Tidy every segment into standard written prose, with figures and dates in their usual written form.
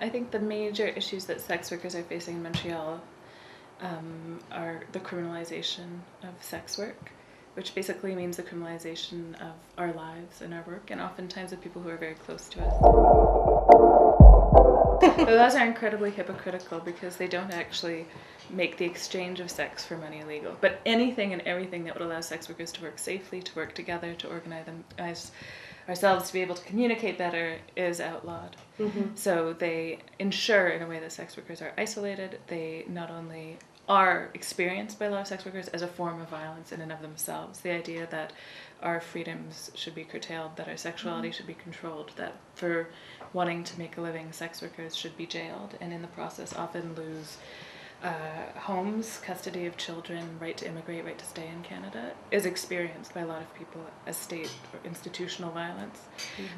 I think the major issues that sex workers are facing in Montreal are the criminalization of sex work, which basically means the criminalization of our lives and our work, and oftentimes of people who are very close to us. The laws are incredibly hypocritical because they don't actually make the exchange of sex for money illegal, but anything and everything that would allow sex workers to work safely, to work together, to organize ourselves to be able to communicate better is outlawed. So they ensure in a way that sex workers are isolated. They not only are experienced by a lot of sex workers as a form of violence in and of themselves. The idea that our freedoms should be curtailed, that our sexuality should be controlled, that for wanting to make a living, sex workers should be jailed and in the process often lose homes, custody of children, right to immigrate, right to stay in Canada, is experienced by a lot of people as state or institutional violence.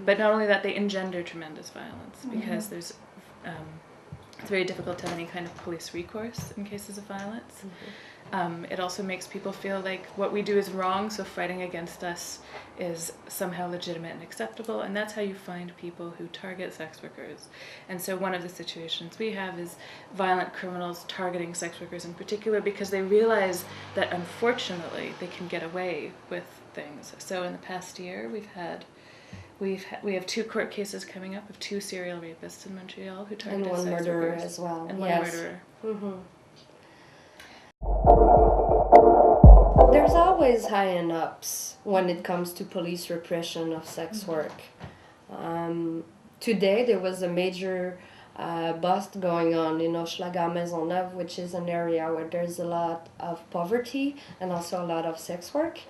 But not only that, they engender tremendous violence because there's it's very difficult to have any kind of police recourse in cases of violence. It also makes people feel like what we do is wrong, so fighting against us is somehow legitimate and acceptable, and that's how you find people who target sex workers. And so one of the situations we have is violent criminals targeting sex workers in particular because they realize that unfortunately they can get away with things. So in the past year we have 2 court cases coming up of 2 serial rapists in Montreal who targeted and one sex murderer workers. as well. And one murderer. There's always high and ups when it comes to police repression of sex work. Today there was a major bust going on in Hochelaga Maisonneuve, which is an area where there's a lot of poverty and also a lot of sex work.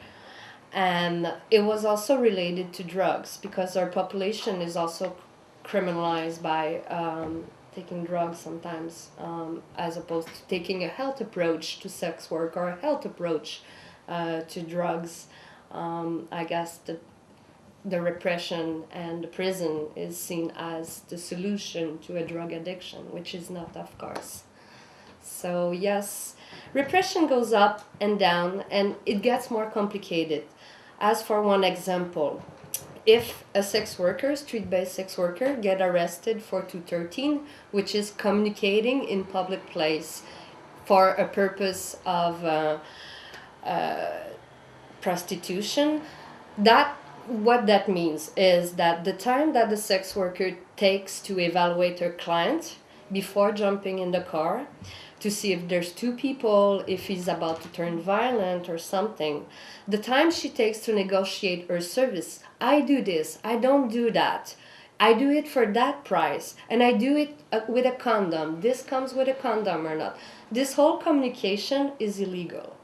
And it was also related to drugs because our population is also criminalized by taking drugs sometimes, as opposed to taking a health approach to sex work or a health approach to drugs. I guess the repression and the prison is seen as the solution to a drug addiction, which is not, of course. So yes, repression goes up and down and it gets more complicated. As for one example, if a sex worker, street-based sex worker, get arrested for 213, which is communicating in public place for a purpose of prostitution, what that means is that the time that the sex worker takes to evaluate her client before jumping in the car to see if there's 2 people, if he's about to turn violent or something, the time she takes to negotiate her service, I do this, I don't do that, I do it for that price, and I do it with a condom, this comes with a condom or not. This whole communication is illegal.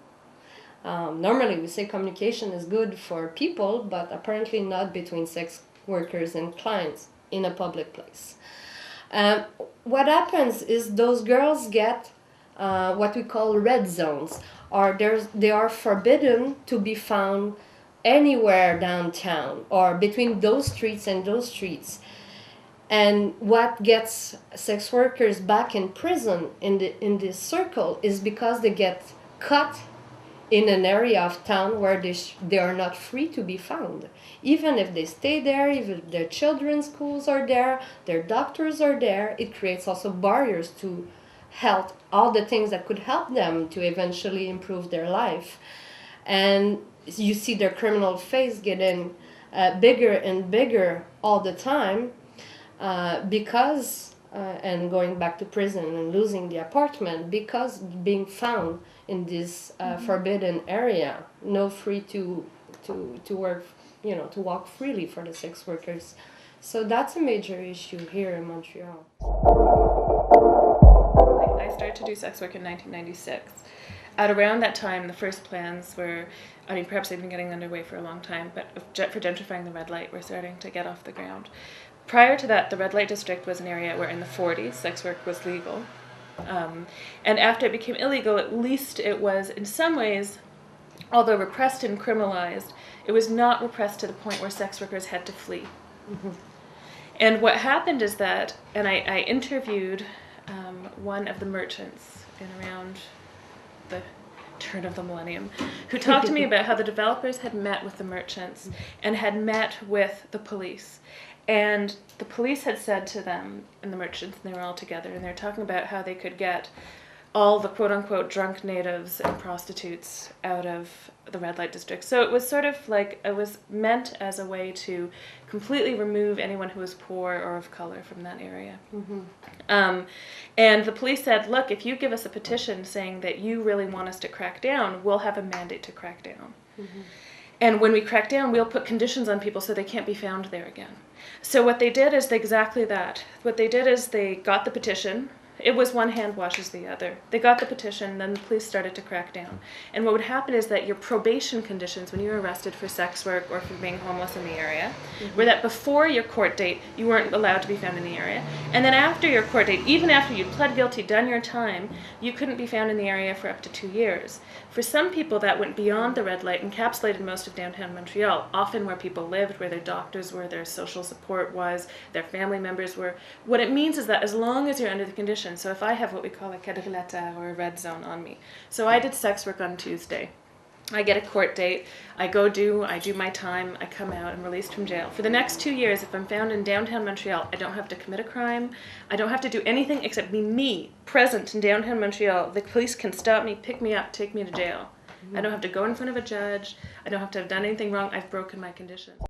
Normally we say communication is good for people, but apparently not between sex workers and clients in a public place. What happens is those girls get what we call red zones, or they are forbidden to be found anywhere downtown or between those streets and those streets. And what gets sex workers back in prison in this circle is because they get caught in an area of town where they are not free to be found. Even if they stay there, even if their children's schools are there, their doctors are there, it creates also barriers to health, all the things that could help them to eventually improve their life. And you see their criminal face getting bigger and bigger all the time because, and going back to prison and losing the apartment, because being found in this forbidden area, no free to work, to walk freely for the sex workers. So that's a major issue here in Montreal. I started to do sex work in 1996. At around that time, the first plans were, perhaps they've been getting underway for a long time, but for gentrifying the red light, we're starting to get off the ground. Prior to that, the red light district was an area where in the 40s, sex work was legal. And after it became illegal, at least it was, in some ways, although repressed and criminalized, it was not repressed to the point where sex workers had to flee. And what happened is that, and I interviewed one of the merchants in around the turn of the millennium, who talked to me about how the developers had met with the merchants and had met with the police. And the police had said to them, and the merchants, and they were all together, and they're talking about how they could get all the quote-unquote drunk natives and prostitutes out of the red light district. So it was sort of like, it was meant as a way to completely remove anyone who was poor or of color from that area. And the police said, look, if you give us a petition saying that you really want us to crack down, we'll have a mandate to crack down. And when we crack down, we'll put conditions on people so they can't be found there again. So what they did is exactly that. What they did is they got the petition. It was one hand washes the other. They got the petition, then the police started to crack down. And what would happen is that your probation conditions when you were arrested for sex work or for being homeless in the area were that before your court date, you weren't allowed to be found in the area. And then after your court date, even after you'd pled guilty, done your time, you couldn't be found in the area for up to 2 years. For some people, that went beyond the red light, encapsulated most of downtown Montreal, often where people lived, where their doctors were, their social support was, their family members were. What it means is that as long as you're under the conditions, so if I have what we call a quadrillette or a red zone on me, so I did sex work on Tuesday. I get a court date, I do my time, I come out, I'm released from jail. For the next 2 years, if I'm found in downtown Montreal, I don't have to commit a crime, I don't have to do anything except be me, present in downtown Montreal. The police can stop me, pick me up, take me to jail. I don't have to go in front of a judge, I don't have to have done anything wrong, I've broken my conditions.